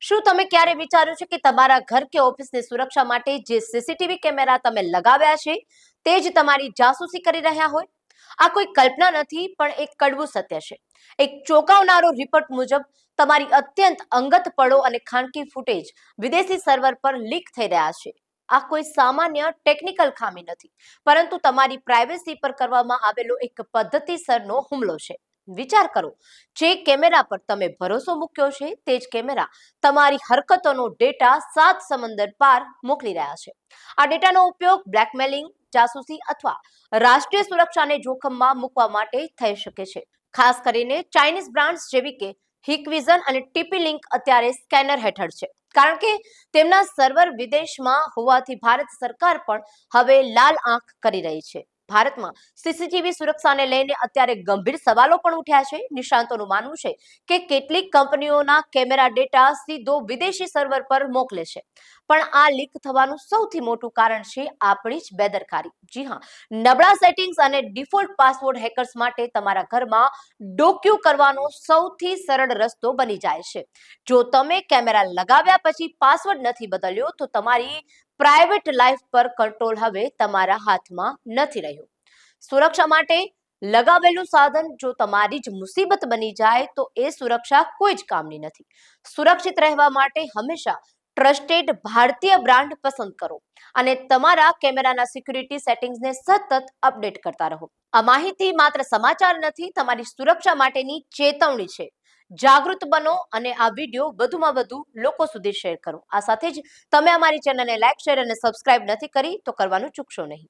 શું તમે ક્યારે વિચાર્યું છે કે તમારા ઘર કે ઓફિસની સુરક્ષા માટે જે સીસીટીવી કેમેરા તમે લગાવ્યા છે તે જ તમારી જાસૂસી કરી રહ્યા હોય? આ કોઈ કલ્પના નથી, પણ એક કડવું સત્ય છે. એક ચોંકાવનારો રિપોર્ટ મુજબ તમારી અત્યંત અંગત પળો અને ખાનગી ફૂટેજ વિદેશી સર્વર પર લીક થઈ રહ્યા છે. આ કોઈ સામાન્ય ટેકનિકલ ખામી નથી, પરંતુ તમારી પ્રાઇવસી પર કરવામાં આવેલો એક પદ્ધતિસરનો હુમલો છે. વિચાર કરો, જે કેમેરા પર તમે ભરોસો મૂક્યો છે તે જ કેમેરા તમારી હરકતોનો ડેટા 7 સમંદર પાર મોકલી રહ્યા છે. આ ડેટાનો ઉપયોગ બ્લેકમેલિંગ, જાસૂસી અથવા રાષ્ટ્રીય સુરક્ષાને જોખમમાં મૂકવા માટે થઈ શકે છે. ખાસ કરીને ચાઇનીઝ બ્રાન્ડ્સ જેવી કે હિકવિઝન અને ટીપી લિંક અત્યારે સ્કેનર હેઠળ છે, કારણ કે તેમના સર્વર વિદેશમાં હોવાથી ભારત સરકાર પણ હવે લાલ આંખ કરી રહી છે. ભારતમાં સીસીટીવી સુરક્ષાને લઈને અત્યારે ગંભીર સવાલો પણ ઉઠ્યા છે. નિષ્ણાતોનું માનવું છે કે કેટલીક કંપનીઓના કેમેરા ડેટા સીધો વિદેશી સર્વર પર મોકલે છે, પણ આ લીક થવાનું સૌથી મોટું કારણ છે આપણી જ બેદરકારી. જી હા, નબળા સેટિંગ્સ અને ડિફોલ્ટ પાસવર્ડ હેકર્સ માટે તમારા ઘરમાં ડોક્યુ કરવાનો સૌથી સરળ રસ્તો બની જાય છે. જો તમે કેમેરા લગાવ્યા પછી પાસવર્ડ નથી બદલ્યો, તો તમારી પ્રાઇવેટ લાઈફ પર કંટ્રોલ હવે તમારા હાથમાં નથી રહ્યો. સુરક્ષા માટે લગાવેલું સાધન જો તમારી જ મુસીબત બની જાય તો એ સુરક્ષા કોઈ જ કામની નથી. સુરક્ષિત રહેવા માટે હંમેશા ટ્રસ્ટેડ ભારતીય બ્રાન્ડ પસંદ કરો અને તમારા કેમેરાના સિક્યુરિટી સેટિંગ્સને સતત અપડેટ કરતા રહો. આ માહિતી માત્ર સમાચાર નથી, તમારી સુરક્ષા માટેની ચેતવણી છે. જાગૃત બનો અને આ વિડીયો વધુમાં વધુ લોકો સુધી શેર કરો. આ સાથે જ તમે અમારી ચેનલને લાઈક, શેર અને સબસ્ક્રાઇબ નથી કરી તો કરવાનું ચૂકશો નહીં.